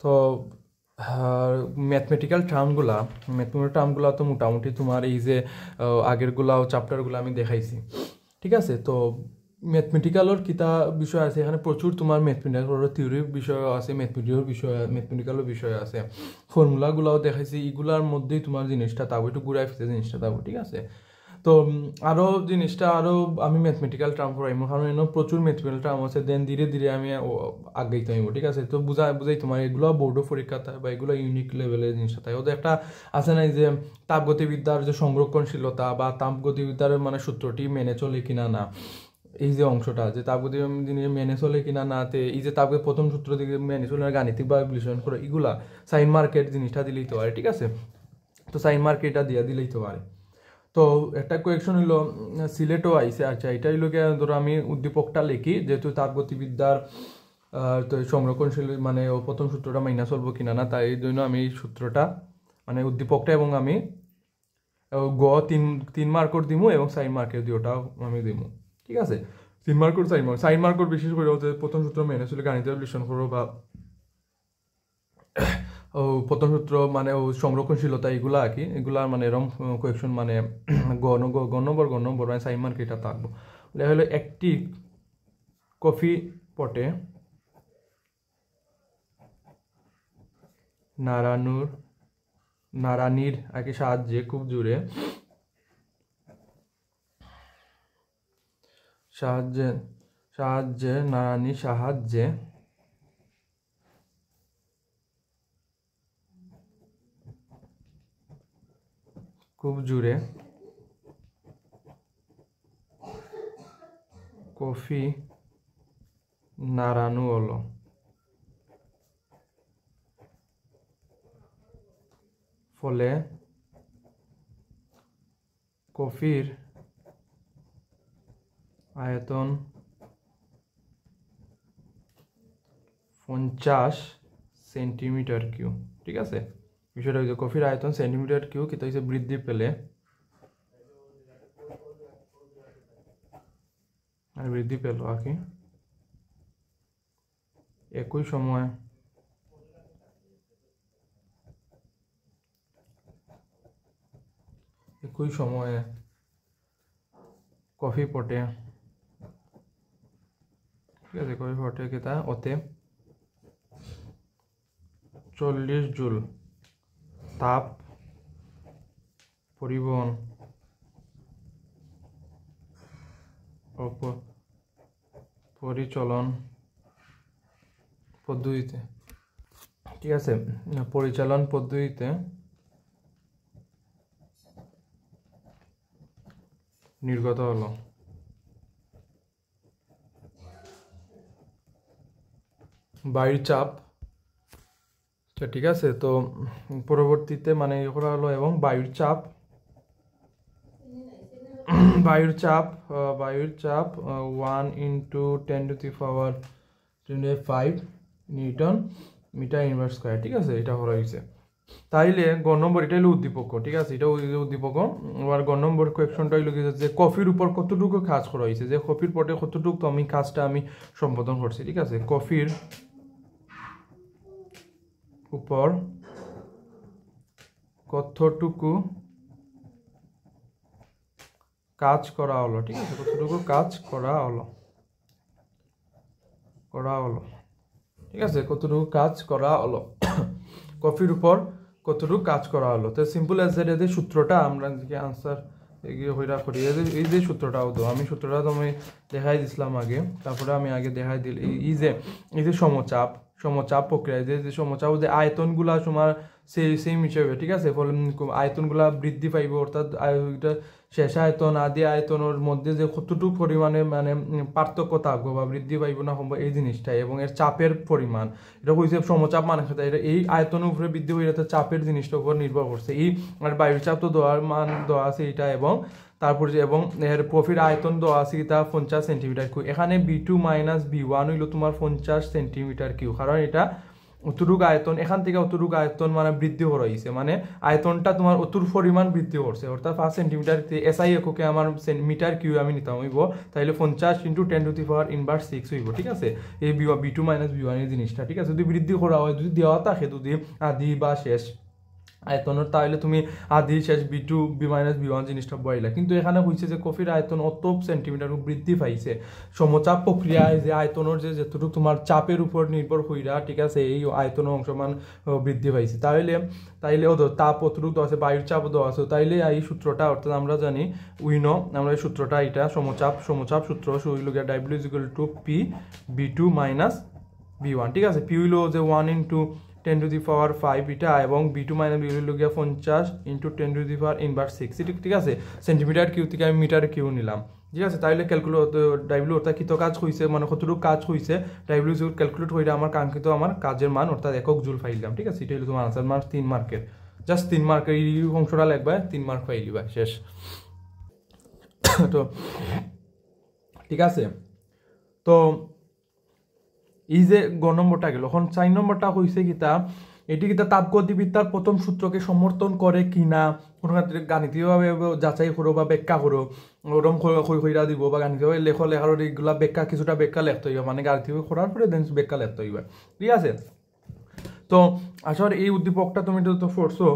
তো ম্যাথমেটিক্যাল টার্মগুলা তো মোটামুটি তোমার এই যে আগেরগুলাও চ্যাপ্টারগুলো আমি দেখাইছি, ঠিক আছে। তো ম্যাথমেটিক্যালের কিতা বিষয় আছে এখানে, প্রচুর তোমার ম্যাথমেটিক্যালের থিওরির বিষয় আছে, ম্যাথমেটিক্যালের বিষয় আছে, ফর্মুলাগুলাও দেখাইছি। এগুলার মধ্যেই তোমার জিনিসটা তাবো, একটু ঘুরাই ফিরে জিনিসটা তাবো, ঠিক আছে। তো আরও জিনিসটা আরও আমি ম্যাথমেটিক্যাল টার্ম করাইমো, কারণ এনে প্রচুর ম্যাথমেটিক্যাল টার্ম আছে, দেন ধীরে ধীরে আমি আগাইতে হইব, ঠিক আছে। তো বুঝাই তোমার এগুলো বোর্ডও পরীক্ষা থাকে বা এগুলো ইউনিক লেভেলের জিনিসটা থাকে। ওদের একটা আছে না যে তাপগতিবিদ্যার যে সংরক্ষণশীলতা বা তাপগতিবিদ্যার মানে সূত্রটি মেনে চলে কিনা না, এই যে অংশটা যে তাপগতি জিনিস মেনে চলে কিনা নাতে, এই যে তাপগতি প্রথম সূত্র দিকে মেনে চলে গাণিতিকভাবে বিশ্লেষণ করে, এগুলা সাইন মার্কেট জিনিসটা দিলেই তো পারে, ঠিক আছে। তো সাইন মার্কেটটা দিলেই তো পারে। তো একটা কোয়েকশন হইলো সিলেটও আইসে, আচ্ছা এটা হইলো গিয়ে ধরো আমি উদ্দীপকটা লিখি, যেহেতু তাপগতিবিদ্যার তো সংরক্ষণশীল মানে প্রথম সূত্রটা মাইনা চলবো কিনা না, তাই এই জন্য আমি এই সূত্রটা মানে উদ্দীপকটা এবং আমি তিন মার্কর দিমু এবং সাইন মার্কের দুটাও আমি দিমু, ঠিক আছে। 3 মার্কর সাইন মার্কর বিশেষ করে যে প্রথম সূত্র মেনে চলে গাণিতিক বিশ্লেষণ করবো বা ও প্রথম সূত্র মানে ও সংরক্ষণশীলতা এগুলা আর কি, এগুলা মানে এরকম কোয়েকশন মানে গ নম্বর মানে সাইন মার্ক এটা থাকবো। হলো একটি কফি পটে নাড়ানির আর কি সাহায্যে খুব জোরে নাড়ানির সাহায্যে খুব জোরে কফি নাড়ানো হলো, ফলে কফির আয়তন 50 সেন্টিমিটার কিউব, ঠিক আছে। বিষয়টা হচ্ছে কফির আয়তন সেন্টিমিটার কিউব কিন্তু হচ্ছে বৃদ্ধি পেলে আর কি একই সময়ে কফি পটে, ঠিক আছে, কফি পটে কিতা ওতে 40 জুল তাপ পরিবহন ও পরিচালন পদ্ধতিতে, ঠিক আছে, পরিচালন পদ্ধতিতে নির্গত হলো বায়ুর চাপ, ঠিক আছে। তো পরবর্তীতে মানে করা হলো এবং বায়ুর চাপ 1 × 10⁵ নিউটন মিটার ইনভার্স স্কয়ার, ঠিক আছে, এটা করা হয়েছে। তাইলে গ নম্বর এটা হলো উদ্দীপক, ঠিক আছে, এটা উদ্দীপক। আর গ নম্বর কোয়েকশনটা হইলো যে কফির উপর কতটুকু কাজ করা হয়েছে, যে কফির পটে কতটুকু আমি কাজটা আমি সম্পাদন করছি, ঠিক আছে। কফির উপর কতটুকু কাজ করা হলো, ঠিক আছে, কতটুকু কাজ করা হলো, ঠিক আছে, কতটুকু কাজ করা হলো কফির উপর কতটুকু কাজ করা হলো। তো সিম্পল অ্যান্সার এদের সূত্রটা আমরা যে আনসার এগিয়ে হইরা করি, এই যে সূত্রটাও তো আমি সূত্রটা তো আমি দেখাই দিছিলাম আগে, তারপরে আমি আগে দেখাই দিল এই যে সমচাপ প্রক্রিয়া, যে সমচাপ যে আয়তনগুলা তোমার সেম হিসেবে, ঠিক আছে, ফলে আয়তনগুলা বৃদ্ধি পাইব, অর্থাৎ শেষ আয়তন আদি আয়তনের মধ্যে যে কতটুকু পরিমাণে মানে পার্থক্য থাকবো বা বৃদ্ধি পাইব না সম্ভব এই জিনিসটাই, এবং এর চাপের পরিমাণ এটা হয়েছে সমচাপ মানে এটা এই আয়তনের উপরে বৃদ্ধি হয়ে যাতে চাপের জিনিসটার উপর নির্ভর করছে। এই আর বায়ুর চাপ তো দেওয়ার মান দেওয়া আছে এটা, এবং তারপর যে এবং এর কফির আয়তন দেওয়া আছে এটা 50 সেন্টিমিটার কিউ। এখানে B2 - B1 হইলো তোমার 50 সেন্টিমিটার কিউ, কারণ এটা অতটুক আয়তন এখান থেকে অতটুক আয়তন মানে বৃদ্ধি করা হয়েছে, মানে আয়তনটা তোমার অতুর পরিমাণ বৃদ্ধি করছে, অর্থাৎ 5 সেন্টিমিটার এসআই এককে আমার মিটার কিউ আমি নিতাম হইব, তাইলে 50 × 10⁻⁻⁶ হইব, ঠিক আছে। এই বি2 - বি1 এর জিনিসটা, ঠিক আছে। যদি বৃদ্ধি করা হয়, যদি দেওয়া থাকে যদি আদি বা শেষ আয়তনের, তাহলে তুমি আদি শেষ বি2 বি-বি1 জিনিসটা বইলা। কিন্তু এখানে হয়েছে যে কফির আয়তন অত সেন্টিমিটার বৃদ্ধি পাইছে সমচাপ প্রক্রিয়ায়, যে আয়তনের যে যতটুকু তোমার চাপের উপর নির্ভর হইরা, ঠিক আছে, এই আয়তনের অংশমান বৃদ্ধি পাইছে। তাইলে তাপ অতটুকু দেওয়া আছে, বায়ুর চাপ দেওয়া আছে, তাইলে এই সূত্রটা, অর্থাৎ আমরা জানি উইনো, আমরা এই সূত্রটা, এটা সমচাপ সূত্র হইল গিয়া W = P B2 - B1, ঠিক আছে। P হইল যে 1 × 10⁵ এটা, এবং B2 - B হইল গিয়া 50 × 10⁻⁶, ঠিক আছে। সেন্টিমিটার কিউ থেকে আমি মিটার কিউ নিলাম, ঠিক আছে। তাইলে ক্যালকুলেট ডাব্লিউ অর্থাৎ কত কাজ হয়েছে, মানে কতটুকু কাজ হয়েছে, ডাব্লিউ ক্যালকুলেট হইলে আমার কাঙ্ক্ষিত আমার কাজের মান অর্থাৎ একক জুল পাইলাম, ঠিক আছে। এটা হলো তোমার আনসার, মার্ক 3 মার্কের, জাস্ট 3 মার্কের এই অংশটা লিখবা, 3 মার্ক পাইলিবা, শেষ। তো ঠিক আছে, তো এই যে গ নম্বরটা গেল, এখন 4 নম্বরটা হয়েছে কিতা, এটি কিতা তাপগতিবিদ্যার প্রথম সূত্রকে সমর্থন করে কিনা, কোনো ক্ষেত্রে গাণিতিকভাবে যাচাই করো বা ব্যাখ্যা করো, ওরম কইরা দিব, বা গাণিতিকভাবে লেখার এইগুলা ব্যাখ্যা, কিছুটা ব্যাখ্যা লিখতে হইবা, মানে গাণিতিকভাবে করার পরে দেন ব্যাখ্যা লিখতে হইবা, ঠিক আছে। তো আসলে এই উদ্দীপকটা তুমি তো পড়ছো,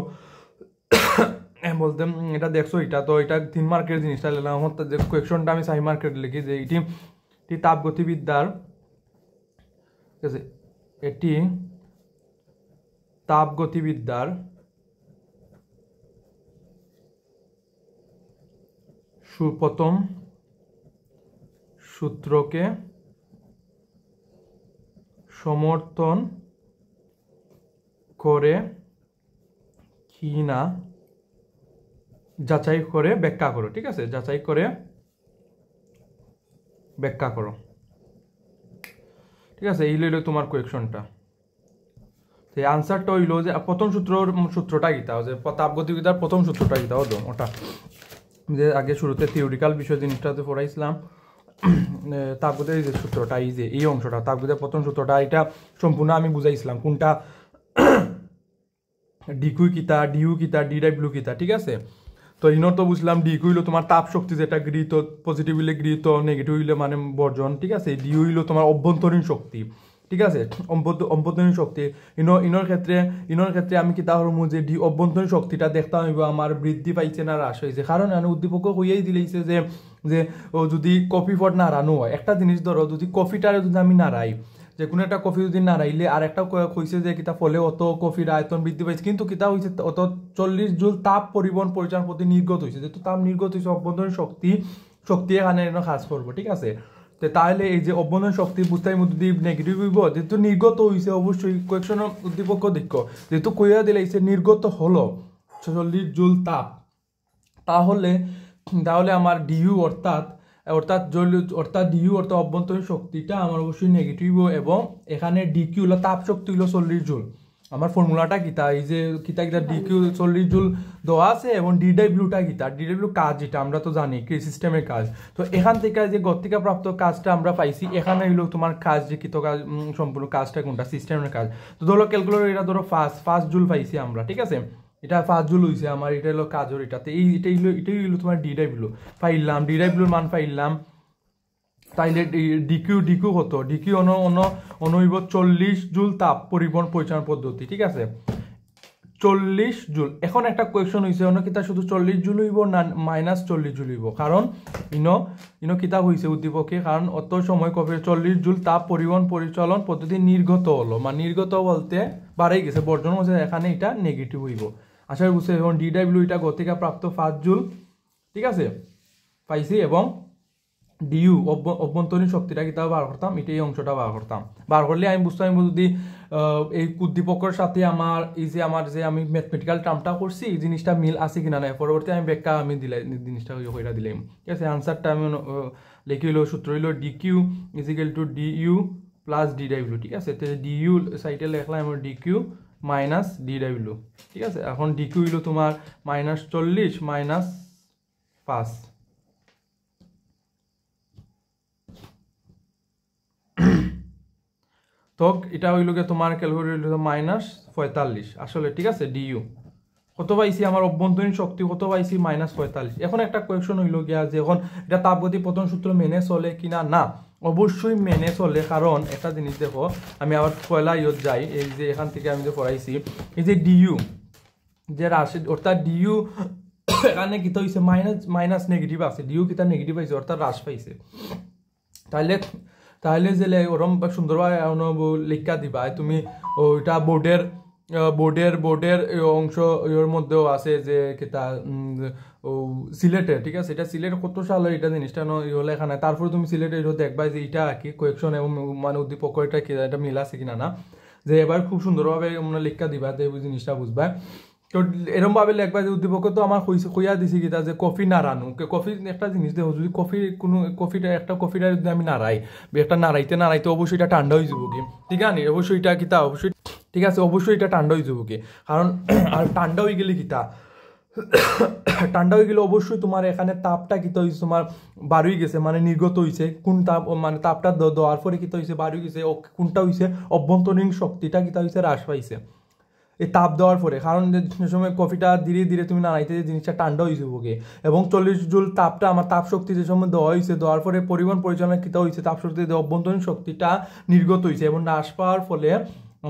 বলতে এটা দেখছো, তো এটা 3 মার্কের জিনিসটা লিখলাম। কোয়েকশনটা আমি 4 মার্কের লিখি, যে এটি তাপগতিবিদ্যার, ঠিক আছে, এটি তাপগতিবিদ্যার প্রথম সূত্রকে সমর্থন করে কি না যাচাই করে ব্যাখ্যা করো, ঠিক আছে, যাচাই করে ব্যাখ্যা করো, ঠিক আছে। এই হইল তোমার কোয়েকশনটা। সেই আনসারটা হইল যে প্রথম সূত্রটা গীতা, যে তাপগতিবিদ্যার প্রথম সূত্রটা গীতা হতো, ওটা যে আগে শুরুতে থিওরিক্যাল বিষয় জিনিসটাতে পড়াইছিলাম, তাপগতির যে সূত্রটা, এই অংশটা তাপগতির প্রথম সূত্রটা, এটা সম্পূর্ণ আমি বুঝাইছিলাম কোনটা ডিকিউ কিতা, ডিউ কিতা, ডিডাব্লিউ কিতা, ঠিক আছে। তো ইনর তো বুঝলাম ডিকিউ হইলো তোমার তাপ শক্তি, যেটা গৃহীত, পজিটিভ হইলে গৃহীত, নেগেটিভ হইলে মানে বর্জন, ঠিক আছে। ডিউ হইলো তোমার অভ্যন্তরীণ শক্তি, ঠিক আছে, অভ্যন্তরীণ শক্তি। ইনর ক্ষেত্রে আমি কি তাহলে যে অভ্যন্তরীণ শক্তিটা দেখতে হইব আমার বৃদ্ধি পাইছে না হ্রাস হয়েছে, কারণ আমি উদ্দীপক হইয়াই দিলেইছে যে যদি কফি ফট নাড়ানো হয়, একটা জিনিস ধরো, যদি কফিটারে যদি আমি নাড়াই, যে কোনো একটা কফি যদি নাড়াইলে, আর একটা কইছে যে কিতা ফলে অত কফির আয়তন বৃদ্ধি পাইছে, কিন্তু কিতা হয়েছে অত 40 জুল তাপ পরিচালন প্রতি নির্গত হয়েছে, যেহেতু তাপ নির্গত হয়েছে, অভ্যন্তরীণ শক্তি এখানে কাজ করবো, ঠিক আছে। তাহলে এই যে অভ্যন্তরীণ শক্তি বুঝতে যদি নেগেটিভ হইব, যেহেতু নির্গত হয়েছে, অবশ্যই কোয়েকশনের উদ্দীপক দেখো, যেহেতু কইয়া দিলাইছে নির্গত হলো 40 জুল তাপ, তাহলে আমার ডিইউ অর্থাৎ ডিইউ অর্থাৎ অভ্যন্তরীণ শক্তিটা আমার অবশ্যই নেগেটিভ, এবং এখানে ডিকিউ হলো তাপ শক্তি হলো 40 জুল। আমার ফর্মুলাটা কিতা, এই যে কিতা ডিকিউ 40 জুল দেওয়া আছে, এবং ডিডাব্লিউটা কিতা, ডিডাব্লিউ কাজ, যেটা আমরা তো জানি কি সিস্টেমের কাজ। তো এখান থেকে যে গতিকা প্রাপ্ত কাজটা আমরা পাইছি, এখানে হইলো তোমার কাজ, যে কিত কাজ, সম্পূর্ণ কাজটা কোনটা, সিস্টেমের কাজ। তো ধরো ক্যালকুলেটর, এটা ধরো 5 জুল পাইছি আমরা, ঠিক আছে, এটা 5 জুল হয়েছে আমার, এটা হলো কাজের, এটাতে এটাই হইলো তোমার ডিডাব্লিউ পাইলাম, ডিডাব্লিউর মান পাইলাম। তাইলে ডিকিউ হতো, ডিকিউ হইব 40 জুল তাপ পরিচালনা পদ্ধতি, ঠিক আছে, 40 জুল। এখন একটা কোয়েকশন হয়েছে, কিতা শুধু 40 জুল হইব না -40 জুল হইব, কারণ ইনো কিতা হয়েছে উদ্দীপকে, কারণ অত সময় কবে 40 জুল তাপ পরিচালন পদ্ধতি নির্গত হলো, মানে নির্গত বলতে বাড়াই গেছে, বর্জন হচ্ছে, এখানে এটা নেগেটিভ হইব। আশা করি বুঝছে। এখন ডিডাব্লিউ এটা গতিকা প্রাপ্ত 5 জুল, ঠিক আছে, পাইছি, এবং ডিইউ অভ্যন্তরীণ শক্তিটা কিতা বার করতাম, এটা এই অংশটা বার করতাম, বার করলে আমি বুঝতাম যদি এই উদ্দীপকের সাথে আমার যে আমি ম্যাথমেটিক্যাল টার্মটা করছি, এই জিনিসটা মিল আছে কিনা না, পরবর্তী আমি ব্যাখ্যা আমি দিলাই, জিনিসটা কইরা দিলাম, ঠিক আছে। আনসারটা আমি লিখে হইলো, সূত্র হইলো ডিকিউ = ডিইউ প্লাস ডিডাব্লিউ, ঠিক আছে। তো ডিইউ সাইডে লেখলাম আমার ডিকিউ মাইনাস ডিডাব্লিউ, ঠিক আছে। এখন ডিকিউ হইলো তোমার -40 -5, তো এটা হইল গিয়ে তোমার ক্যালকুলেট হইল -45 আসলে, ঠিক আছে। ডিইউ কত পাইছি, আমার অভ্যন্তরীণ শক্তি কত পাইছি, -45। এখন একটা কোয়েকশন হইল গিয়া যে এখন এটা তাপগতি পতন সূত্র মেনে চলে কিনা, না অবশ্যই মেনে চলে। কারণ একটা জিনিস দেখো, আমি আবার পয়লা ইয়ত যাই, এই যে এখান থেকে আমি যে পড়াইছি, এই যে ডিইউ যে রাশি, অর্থাৎ ডিইউ এখানে কিতা হইছে মাইনাস নেগেটিভ আছে, ডিইউ কিতা নেগেটিভ পাইছে, অর্থাৎ হ্রাস পাইছে। তাহলে তাহলে যে ওরম সুন্দরভাবে লিখা দিবা তুমি, ওইটা বোর্ডের অংশ এর মধ্যেও আছে যে কিতা সিলেটে, ঠিক আছে। এটা সিলেট কত সালে এটা জিনিসটা হলে এখানে, তারপরে তুমি সিলেটে দেখবা যে এটা কি কোয়েকশন এবং মানে উদ্দীপক এটা মিল আছে কিনা না, যে এবার খুব সুন্দরভাবে লিখা দিবা, যে জিনিসটা বুঝবা। তো এরকম ভাবে লেখবা যে উদ্দীপক তো আমার কইয়া দিছি কিতা যে কফি নাড়ানো, কফি একটা জিনিস দেখো, যদি কফিটা যদি আমি নাড়াই, একটা নাড়াইতে অবশ্যই এটা ঠান্ডা হয়ে যাবো কি, ঠিক আছে। অবশ্যই এটা কিতা অবশ্যই, ঠিক আছে, অবশ্যই এটা ঠান্ডা হয়ে যাবো কি, কারণ আর ঠান্ডা হয়ে গেলে কিতা ঠান্ডা হয়ে গেলে অবশ্যই তোমার এখানে তাপটা কিতা হয়েছে, তোমার বাড়ি গেছে, মানে নির্গত হয়েছে। কোন তাপ, মানে তাপটা দেওয়ার পরে কিতা হয়েছে, বাড়ি গেছে। কোনটা হয়েছে, অভ্যন্তরীণ শক্তিটা কিতা হয়েছে, হ্রাস পাইছে এই তাপ দেওয়ার পরে। কারণ যে সময় কফিটা ধীরে ধীরে তুমি নাড়াইতে, জিনিসটা ঠান্ডা হয়েছে বুকে, এবং 40 জুল তাপটা আমার তাপ শক্তি যে সময় দেওয়া হয়েছে, দেওয়ার পরে পরিবহন পরিচালনা কিতা হয়েছে, তাপ শক্তি অভ্যন্তরীণ শক্তিটা নির্গত হয়েছে, এবং হ্রাস পাওয়ার ফলে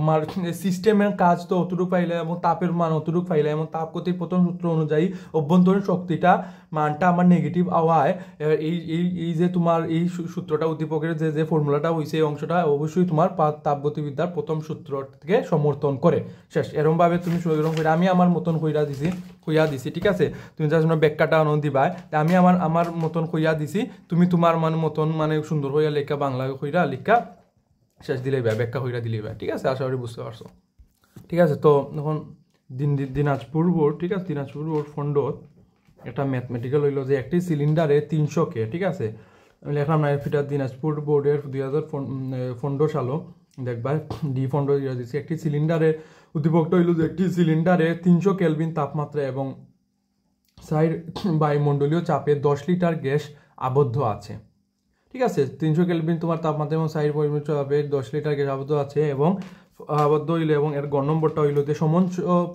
আমার সিস্টেমের কাজ তো অতটুকু পাইলে, এবং তাপের মান অতটুকু পাইলে, এবং তাপগতির প্রথম সূত্র অনুযায়ী অভ্যন্তরীণ শক্তিটা মানটা আমার নেগেটিভ আওয়ায় এই যে তোমার এই সূত্রটা উদ্দীপকের যে ফর্মুলাটা হয়েছে, এই অংশটা অবশ্যই তোমার তাপগতিবিদ্যার প্রথম সূত্র থেকে সমর্থন করে। শেষ। এরকম ভাবে তুমি এরকম করে আমি আমার মতন কইয়া দিছি, ঠিক আছে। তুমি যার জন্য ব্যাখ্যাটা দিবা, আমি আমার মতন কইয়া দিছি, তুমি তোমার মতন মানে সুন্দর হইয়া লেখা, বাংলা কইরা লেখা শেষ দিলেই ব্যাখ্যা হইয়া দিলেই, ঠিক আছে। আশা করি বুঝতে পারছো, ঠিক আছে। তো এখন দিনাজপুর বোর্ড, ঠিক আছে, দিনাজপুর বোর্ড ফন্ডত একটা ম্যাথমেটিক্যাল হইল যে একটি সিলিন্ডারে 300K, ঠিক আছে। আমি লেখলাম না, এটা দিনাজপুর বোর্ডের 2015 সালও দেখবা ডি ফন্ড দিচ্ছে। একটি সিলিন্ডারের উদ্দীপকটা হইল যে একটি সিলিন্ডারে 300 কেলভিন তাপমাত্রা এবং সাইড বায়ুমণ্ডলীয় চাপে 10 লিটার গ্যাস আবদ্ধ আছে, ঠিক আছে। 300 কেলভিন তোমার তাপমাত্রা এবং সাইড বায়ুমণ্ডলীয় চাপে 10 লিটার গ্যাস আবদ্ধ আছে, এবং আবদ্ধ হইলে, এবং এর গ নম্বরটা হইল যে সমান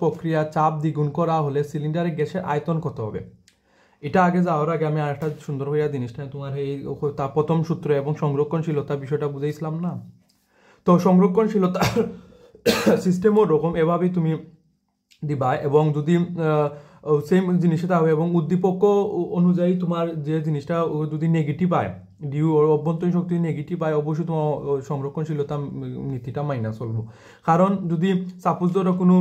প্রক্রিয়া চাপ দ্বিগুণ করা হলে সিলিন্ডারের গ্যাসের আয়তন কত হবে। এটা আগে যাওয়ার আগে আমি আরেকটা সুন্দর হইয়া জিনিসটা তোমার এই প্রথম সূত্র এবং সংরক্ষণশীলতা বিষয়টা বুঝাইছিলাম না। তো সংরক্ষণশীলতা সিস্টেম ওরকম এভাবেই তুমি দিবা, এবং যদি সেম জিনিসটা হবে, এবং উদ্দীপক অনুযায়ী তোমার যে জিনিসটা যদি নেগেটিভ হয়, ডিউ অভ্যন্তরীণ শক্তি নেগেটিভ হয়, অবশ্যই তোমার সংরক্ষণশীলতা নীতিটা মাইনা চলবো। কারণ যদি সাপোজ ধরো কোনো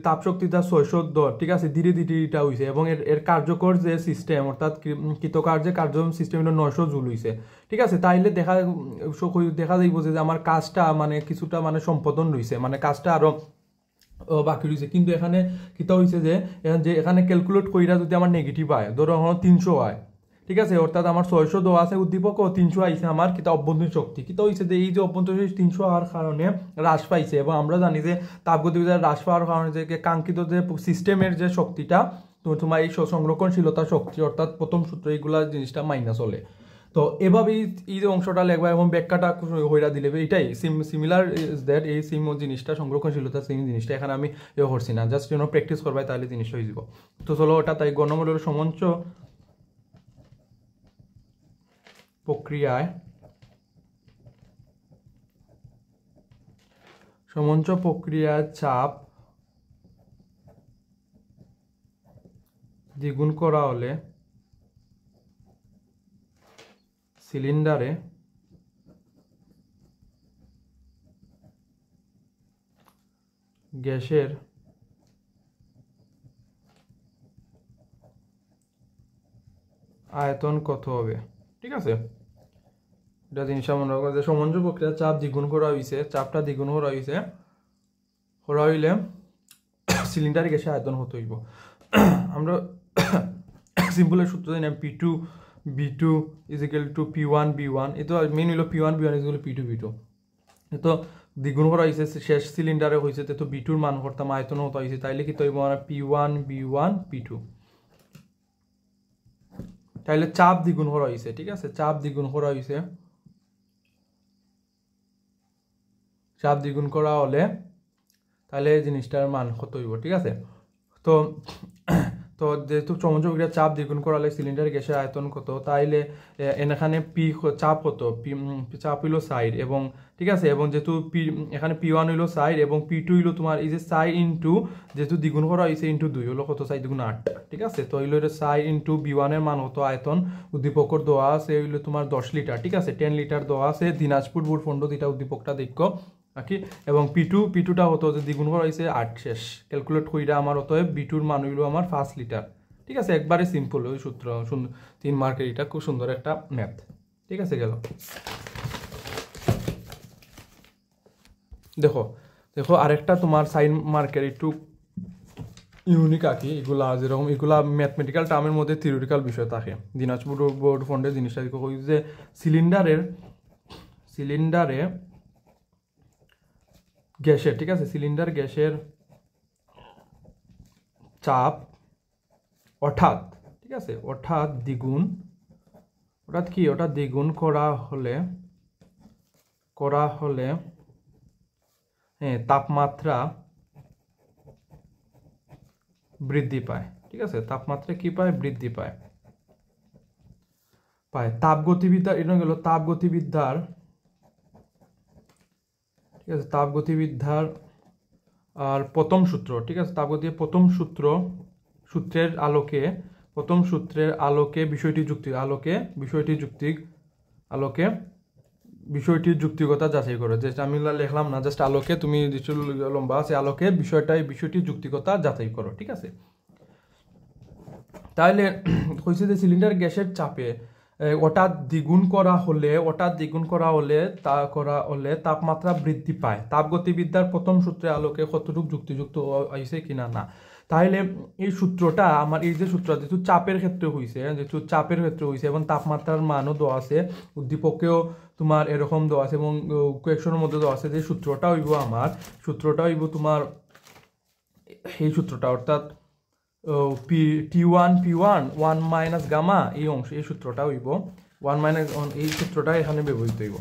তাপ শক্তিটা 610, ঠিক আছে, ধীরে ধীরে এটা হয়েছে, এবং এর কার্যকর যে সিস্টেম, অর্থাৎ কৃতকার্যে কার্য সিস্টেম 900 জুল হয়েছে, ঠিক আছে। তাইলে দেখা যাইব যে আমার কাজটা মানে কিছুটা মানে সম্পাদন রয়েছে, মানে কাজটা আরো বাকি রয়েছে। কিন্তু এখানে কিতা হয়েছে যে এখানে ক্যালকুলেট কইরা যদি আমার নেগেটিভ হয়, ধরো 300 হয়, ঠিক আছে, অর্থাৎ আমার 600 দেওয়া আছে উদ্দীপক, ও 300 আইছে আমার কিতা অভ্যন্তরীণ শক্তি। কিতা হয়েছে যে এই যে অভ্যন্তরীণ 300 হওয়ার কারণে হ্রাস পাইছে, এবং আমরা জানি যে তাপগতিবিদ্যার হ্রাস পাওয়ার কারণে যে কাঙ্ক্ষিত যে সিস্টেমের যে শক্তিটা, তো তোমার এই সংরক্ষণশীলতা শক্তি, অর্থাৎ প্রথম সূত্র, এইগুলা জিনিসটা মাইনা চলে। তো এভাবেই এই যে অংশটা লেখবা, এবং ব্যাখ্যাটা হইরা দিলে, এটাই সিমিলার ইজ দ্যাট, এই সিম জিনিসটা সংরক্ষণশীলতা সেম জিনিসটা এখানে আমি করছি না, জাস্ট প্র্যাকটিস করবাই, তাহলে জিনিসটা হয়ে যাব। তো চলো ওটা তাই গণমূল্য সমঞ্চ প্রক্রিয়ায় চাপ দ্বিগুণ করা হলে সিলিন্ডারে গ্যাসের আয়তন কত হবে, ঠিক আছে। এটা জিনিসটা মনে রাখো যে সমঞ্জ প্রক্রিয়া চাপ দ্বিগুণ করা হয়েছে, চাপটা দ্বিগুণ করা হইলে সিলিন্ডারে গ্যাসের আয়তন কত হইব। আমরা সিম্পলের সূত্র জানি P2 B2 = P1 B1, এই তো মেইন হইল P1 B1 = P2 B2। তো দ্বিগুণ করা হয়েছে, শেষ সিলিন্ডারে হয়েছে, তো B2 মান করতাম, আয়তন হতো হয়েছে, তাইলে কি তৈব P1 B1 P2, তাইলে চাপ দ্বিগুণ করা হয়েছে, ঠিক আছে, চাপ দ্বিগুণ করা হয়েছে। চাপ দ্বিগুণ করা হলে তাহলে এই জিনিসটার মান কত হইব, ঠিক আছে। তো তো যেহেতু চৌম্বকীয় বিক্রিয়ার চাপ দ্বিগুণ করা হলে সিলিন্ডার গ্যাসের আয়তন কত, তাইলে এখানে পি চাপ কত, চাপ হইল সাইড, এবং ঠিক আছে, এবং যেহেতু পি এখানে P1 হইল সাইড এবং P2 হইল তোমার এই যে সাই ইন্টু যেহেতু দ্বিগুণ করা হয়েছে ইন্টু 2 হলো কত, সাই দ্বিগুণ 8, ঠিক আছে। তো হইলো এটা সাই ইন্টু B1 এর মান হতো আয়তন উদ্দীপকর দেওয়া আছে হইলো তোমার 10 লিটার, ঠিক আছে, 10 লিটার দেওয়া আছে। দিনাজপুর বোর্ড ফন্ড দুইটা উদ্দীপকটা দেখো নাকি, এবং P2টা হতো যে দ্বিগুণ করা হয়েছে 8 শেষ, ক্যালকুলেট কইরা আমার অতএব B2 এর মান হইলো আমার 5 লিটার, ঠিক আছে। একবারে সিম্পল ওই সূত্র, 3 মার্কের, এটা খুব সুন্দর একটা ম্যাথ, ঠিক আছে। গেল দেখো দেখো আরেকটা তোমার সাইন মার্কের একটু ইউনিক আঁকি, এগুলা যেরকম এগুলা ম্যাথমেটিক্যাল টার্মের মধ্যে থিওরিটিক্যাল বিষয় থাকে। দিনাজপুর বোর্ড ফন্ডে জিনিসটা কই যে সিলিন্ডারে গ্যাসের, ঠিক আছে, সিলিন্ডার গ্যাসের চাপ অর্থাৎ, ঠিক আছে, অর্থাৎ দ্বিগুণ করা হলে হ্যাঁ তাপমাত্রা বৃদ্ধি পায়, ঠিক আছে, তাপমাত্রা কি পায়, বৃদ্ধি পায়। তাপগতিবিদ্যা, এটা গেল তাপগতিবিদ্যার, ঠিক আছে, তাপগতিবিদ্যার আর প্রথম সূত্র, ঠিক আছে, তাপগতির প্রথম সূত্রের আলোকে বিষয়টির যুক্তিকতা যাচাই করো। যেটা আমি লিখলাম না, জাস্ট আলোকে তুমি লম্বা আছে আলোকে বিষয়টির যুক্তিকতা যাচাই করো, ঠিক আছে। তাহলে কইছে যে সিলিন্ডার গ্যাসের চাপে হঠাৎ দ্বিগুণ করা হলে তাপমাত্রা বৃদ্ধি পায়। তাপগতিবিদ্যার প্রথম সূত্রে আলোকে কতটুকু যুক্তিযুক্ত হয়েছে কিনা না। তাহলে এই সূত্রটা আমার এই যে সূত্র যেহেতু চাপের ক্ষেত্রে হয়েছে এবং তাপমাত্রার মানও দেওয়া আছে, উদ্দীপকেও তোমার এরকম দেওয়া আছে এবং কোয়েকশনের মধ্যে দেওয়া আছে, যে সূত্রটা হইব তোমার এই সূত্রটা, অর্থাৎ T1 P1 1 মাইনাস গামা এই অংশ, এই সূত্রটা হইব 1 মাইনাস, এই সূত্রটা এখানে ব্যবহৃত হইব,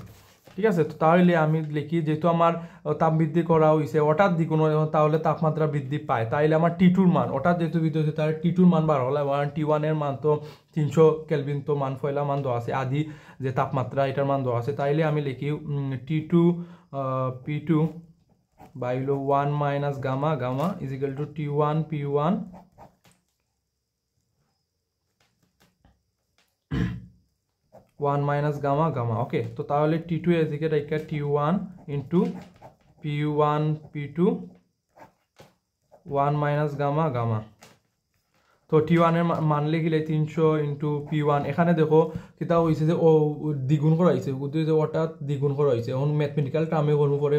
ঠিক আছে। তো তাহলে আমি লিখি যেহেতু আমার তাপ বৃদ্ধি করা হয়েছে হঠাৎ দ্বিগুণ, তাহলে তাপমাত্রা বৃদ্ধি পায়, তাইলে আমার T2 মান হঠাৎ যেহেতু বৃদ্ধি হয়েছে তাহলে T2 মান বার হলে T1 এর মান তো 300 কেলভিন, তো মান ফয়লা মান দেওয়া আছে, আদি যে তাপমাত্রা এটার মান দেওয়া আছে। তাইলে আমি লিখি P2 by 1 minus gamma is equal to T1 P1 1 minus gamma, okay. তো তাহলে T2 এদিকে রেখে T1 into P1 P2 1 minus gamma. তো T1 এর মান লিখিলে 300 ইন্টু P1, এখানে দেখো কিতা হয়েছে যে ও দ্বিগুণ করা হয়েছে, হঠাৎ দ্বিগুণ করা হয়েছে। এখন ম্যাথমেটিক্যাল টার্মে করবো পরে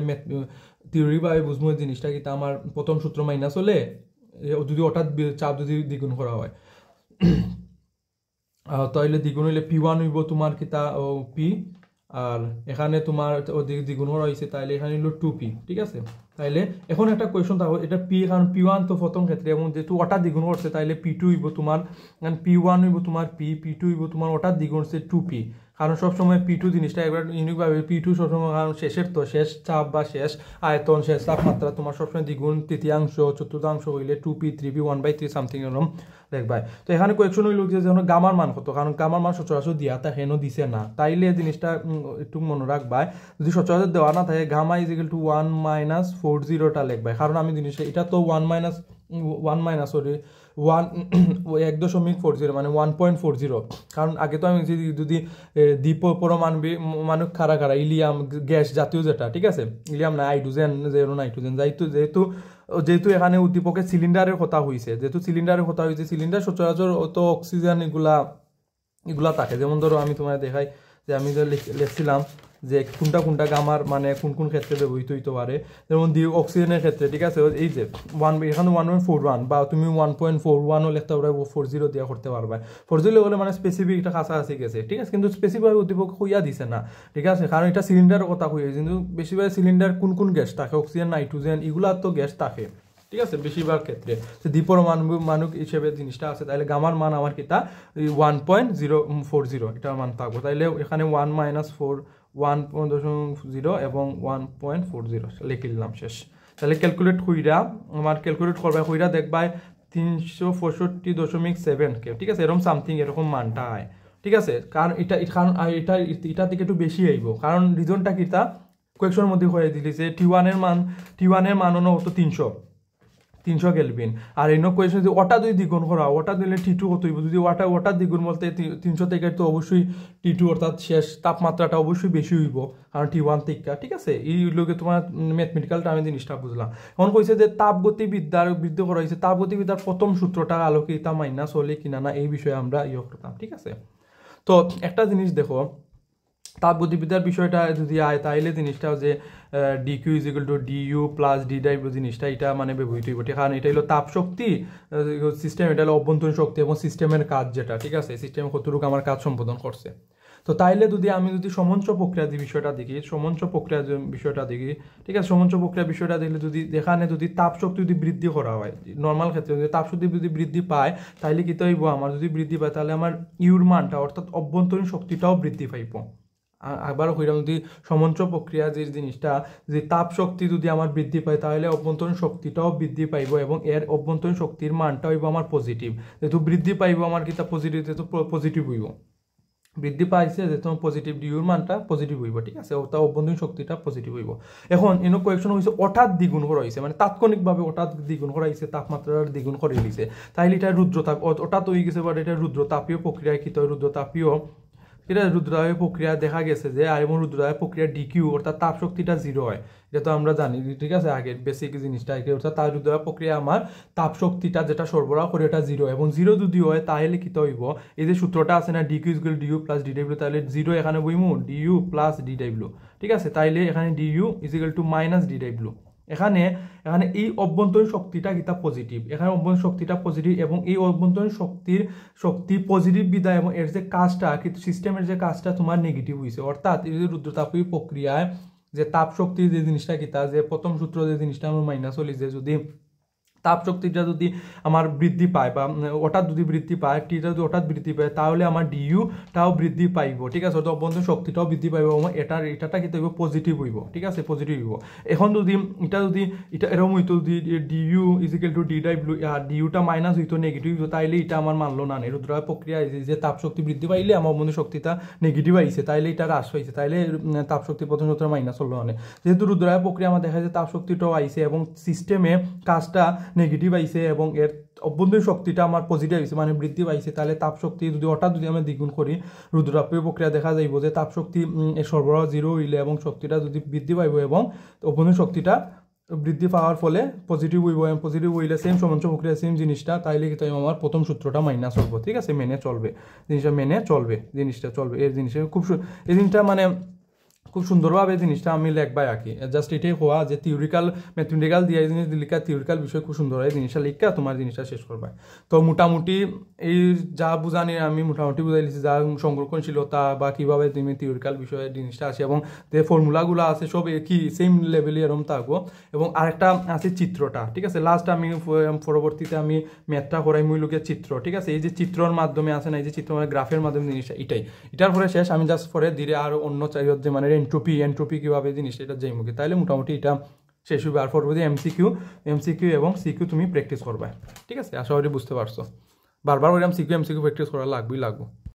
থিওরি ভাবে বুঝবো জিনিসটা কিতা আমার প্রথম সূত্র মাইনাস হলে যদি হঠাৎ চাপ যদি দ্বিগুণ করা হয়, তাইলে দ্বিগুণ হইলে P1 হইব তোমার কিতা P, আর এখানে তোমার দ্বিগুণ করা হয়েছে তাইলে এখানে হইল 2P, ঠিক আছে। তাইলে এখন একটা কোয়েশন থাকবে, এটা P, কারণ P1 তো প্রথম ক্ষেত্রে এবং যেহেতু ওটা দ্বিগুণ করছে তাইলে P2 হইব তোমার, P1 হইব তোমার P2 হইব তোমার ওটা দ্বিগুণ হচ্ছে 2P, কারণ সবসময় P2 জিনিসটা একবার ইউনিকভাবে P2 সবসময়, কারণ শেষ চাপ বা শেষ আয়তন, শেষ তাপমাত্রা তোমার সবসময় দ্বিগুণ, তৃতীয়াংশ চতুর্থাংশ হইলে 2P 3P 1/3 সামথিং এরকম দেখবাই। তো এখানে কোয়েকশন হইল যে যখন গামার মান কত, কারণ গামার মান সচরাচর দিয়া তা হেন দিছে না, তাইলে জিনিসটা একটু মনে রাখবাই, যদি সচরাচর দেওয়া না থাকে gamma is equal to 1 minus 40টা লিখবাই, কারণ আমি জিনিসটা এটা তো 1 মাইনাস 1.40 মানে 1.40, কারণ আগে তো আমি যদি দ্বীপ পরমাণু খারা ইলিয়াম গ্যাস জাতীয় যেটা, ঠিক আছে, ইলিয়াম না হাইড্রোজেন, নাইট্রোজেন, যেহেতু এখানে উদ্দীপকের সিলিন্ডারের কথা হয়েছে, সিলিন্ডার সচরাচর তো অক্সিজেন এগুলা থাকে। যেমন ধরো আমি তোমার দেখাই যে আমি লিখছিলাম যে কোনটা গামার মানে কোন ক্ষেত্রে ব্যবহৃত হইতে পারে, যেমন অক্সিজেনের ক্ষেত্রে, ঠিক আছে, এই যে এখানে 1.41 বা তুমি 1.41ও লিখতে পারবে, 40 দিয়া করতে পারবে। 40 হলে মানে স্পেসিফিক একটা কাছাকাছি গেছে, ঠিক আছে, কিন্তু স্পেসিফিক উদ্দীপক হইয়া দিছে না, ঠিক আছে, কারণ এটা সিলিন্ডারের কথা হইয়া, কিন্তু বেশিরভাগ সিলিন্ডার কোন গ্যাস থাকে, অক্সিজেন নাইট্রোজেন এগুলা তো গ্যাস থাকে, ঠিক আছে, বেশিরভাগ ক্ষেত্রে দ্বীপরমাণু হিসেবে জিনিসটা আছে। তাইলে গামার মান আমার কিতা 1.040 এটার মান থাকবো, তাইলে এখানে 1 মাইনাস 1.0 এবং 1.40 লিখে দিলাম শেষ। তাহলে ক্যালকুলেট কইরা আমার ক্যালকুলেট করবা কইরা দেখবাই 365.7 কে, ঠিক আছে, এরকম সামথিং এরকম মানটা হয়, ঠিক আছে। কারণ এটা থেকে একটু বেশি আইব, কারণ রিজনটা কি তা কোয়েকশনের মধ্যে হয়ে দিলিছে টি1 এর মান হলো তো 300 কেলভিন, আর এনো কোয়েশন যদি ওটা যদি দ্বিগুণ করা ওটা দিলে টি2 কত হইব, যদি ওটা দ্বিগুণ বলতে 300 থেকে তো অবশ্যই টি2 অর্থাৎ শেষ তাপমাত্রাটা অবশ্যই বেশি হইব, কারণ টি1 থেকে, ঠিক আছে। এই লোকে তোমার ম্যাথমেটিক্যাল টার্মে জিনিসটা বুঝলাম। এখন কইছে যে তাপগতিবিদ্যার বৃদ্ধি করা হয়েছে, তাপগতিবিদ্যার প্রথম সূত্রটা আলোকে ইতা মাইনাস হলে কিনা না এই বিষয়ে আমরা করতাম, ঠিক আছে। তো একটা জিনিস দেখো, তাপগতিবিদ্যার বিষয়টা যদি আয় তাইলে জিনিসটা যে DQ is equal two DU plus DW জিনিসটা এটা মানে ব্যবহৃত হইব, কারণ এটা হলো তাপ শক্তি সিস্টেম, এটা হলো অভ্যন্তরীণ শক্তি এবং সিস্টেমের কাজ যেটা, ঠিক আছে, সিস্টেম কতটুকু আমার কাজ সম্পাদন করছে। তো তাইলে যদি আমি সমঞ্চ প্রক্রিয়া বিষয়টা দেখি, ঠিক আছে, সমঞ্চ প্রক্রিয়া বিষয়টা দেখলে যদি এখানে যদি তাপ শক্তি যদি বৃদ্ধি করা হয়, নর্মাল ক্ষেত্রে যদি তাপ শক্তি যদি বৃদ্ধি পায় তাইলে কি হইব, আমার যদি বৃদ্ধি পায় তাহলে আমার ইউর মানটা অর্থাৎ অভ্যন্তরীণ শক্তিটাও বৃদ্ধি পাইব। আবার কইরাম যদি সমঞ্চ প্রক্রিয়া যে জিনিসটা যে তাপ শক্তি যদি আমার বৃদ্ধি পায় তাহলে অভ্যন্তরীণ শক্তিটাও বৃদ্ধি পাইব এবং এর অভ্যন্তরীণ শক্তির মানটা হইব আমার পজিটিভ, যেহেতু বৃদ্ধি পাইব আমার কিতা পজিটিভ, যেহেতু পজিটিভ হইব, বৃদ্ধি পাইছে যে তোমার পজিটিভ ডিউর মানটা পজিটিভ হইব, ঠিক আছে, তা অভ্যন্তরীণ শক্তিটা পজিটিভ হইব। এখন এনো কোয়েকশন হয়েছে হঠাৎ দ্বিগুণ করা হয়েছে, মানে তাৎক্ষণিকভাবে হঠাৎ দ্বিগুণ করা হয়েছে, তাপমাত্রার দ্বিগুণ করে দিয়েছে, তাইলে এটা রুদ্রতাপ হঠাৎ হয়ে গেছে, বাট এটা রুদ্রতাপীয় প্রক্রিয়ায় কি রুদ্রতাপীয় এটা রুদ্রায়ন প্রক্রিয়া দেখা গেছে যে আর এবং রুদ্রায়ন প্রক্রিয়া ডিকিউ অর্থাৎ তাপ শক্তিটা 0 হয়, এটা তো আমরা জানি, ঠিক আছে, আগের বেসিক জিনিসটা অর্থাৎ তার রুদ্রায়ন প্রক্রিয়া আমার তাপ শক্তিটা যেটা সরবরাহ করে এটা 0, এবং 0 যদি হয় তাহলে কি হইব, এই যে সূত্রটা আছে না DQ is equal two DU plus DW, তাহলে 0 এখানে বইমু ডিইউ প্লাস ডিডব্লিউ, ঠিক আছে, তাইলে এখানে DU is equal two minus DW. এখানে এই অভ্যন্তরীণ শক্তিটা কিতা পজিটিভ, এখানে অভ্যন্তরীণ শক্তিটা পজিটিভ এবং এই অভ্যন্তরীণ শক্তি পজিটিভ বিদায় এবং এর যে কাজটা কিন্তু সিস্টেমের যে কাজটা তোমার নেগেটিভ হয়েছে, অর্থাৎ এই যে রুদ্রতাপীয় প্রক্রিয়ায় যে তাপ শক্তির যে জিনিসটা কিতা যে প্রথম সূত্র যে জিনিসটা আমার মাইনাস হলি, যে যদি তাপ শক্তিটা যদি আমার বৃদ্ধি পায় বা হঠাৎ যদি বৃদ্ধি পায়, টিটা যদি হঠাৎ বৃদ্ধি পায় তাহলে আমার ডিইউটাও বৃদ্ধি পাইব, ঠিক আছে, অর্থাৎ অভ্যন্তরীণ শক্তিটাও বৃদ্ধি পাইব এবং এটাটা কিন্তু হইব পজিটিভ হইব, ঠিক আছে, পজিটিভ হইব। এখন যদি এটা এরকম হইতো যদি D U is equal to D W আর ডিইউটা মাইনাস হইতো নেগেটিভ হইতো, তাইলে এটা আমার মানলো না, রুদ্রায়ন প্রক্রিয়া যে তাপ শক্তি বৃদ্ধি পাইলে আমার অভ্যন্তরীণ শক্তিটা নেগেটিভ আইছে, তাইলে এটা হ্রাস পাইছে, তাইলে তাপ শক্তি প্রথম সূত্র মাইনাস হলো না, যেহেতু রুদ্রায়ন প্রক্রিয়া আমার দেখা যায় তাপ শক্তিটাও আইছে এবং সিস্টেমে কাজটা নেগেটিভ আইছে এবং এর অভ্যন্তরীণ শক্তিটা আমার পজিটিভ আইছে মানে বৃদ্ধি পাইছে, তাহলে তাপ শক্তি যদি হঠাৎ যদি আমরা দ্বিগুণ করি রুদ্রতাপীয় প্রক্রিয়া দেখা যাইব যে তাপ শক্তি সরবরাহ 0 হইলে এবং শক্তিটা যদি বৃদ্ধি পাইব এবং অভ্যন্তরীণ শক্তিটা বৃদ্ধি পাওয়ার ফলে পজিটিভ হইব, এবং পজিটিভ হইলে সেম সমঞ্চ প্রক্রিয়া সেম জিনিসটা, তাইলে কিন্তু আমার প্রথম সূত্রটা মাইনাস হইব, ঠিক আছে, মেনে চলবে জিনিসটা চলবে এই জিনিসটা এই জিনিসটা মানে খুব সুন্দরভাবে জিনিসটা আমি লেখবাই আঁকি, জাস্ট এটাই হওয়া যে থিওরিক্যাল ম্যাথমেটিক্যাল দিয়ে জিনিস লিখা থিওরিক্যাল বিষয় খুব সুন্দর হয়, জিনিসটা লিখা তোমার জিনিসটা শেষ করবা। তো মোটামুটি এই যা বুঝানি আমি মোটামুটি বুঝাই দিচ্ছি, যা সংরক্ষণশীলতা বা কীভাবে তুমি থিওরিক্যাল বিষয়ে জিনিসটা আছে এবং যে ফর্মুলাগুলো আছে সব কি সেম লেভেলে এরকম থাকবো, এবং আরেকটা আছে চিত্রটা, ঠিক আছে, লাস্ট আমি পরবর্তীতে আমি ম্যাথটা করাই মূলকের চিত্র, ঠিক আছে, এই যে চিত্রর মাধ্যমে আছে না, এই যে চিত্র মানে গ্রাফের মাধ্যমে জিনিসটা এটার পরে শেষ, আমি জাস্ট পরে ধীরে আর অন্য চাইর যে মানে এন্ট্রপি কিভাবে জিনিসটা এটা যাই মুখে, তাইলে মোটামুটি এটা শেষ হবে। আর পরবর্তী এমসিকিউ এবং সিকিউ তুমি প্র্যাকটিস করবে, ঠিক আছে, আশা করি বুঝতে পারছো, বারবার করে এমসিকিউ প্র্যাকটিস করা লাগবেই।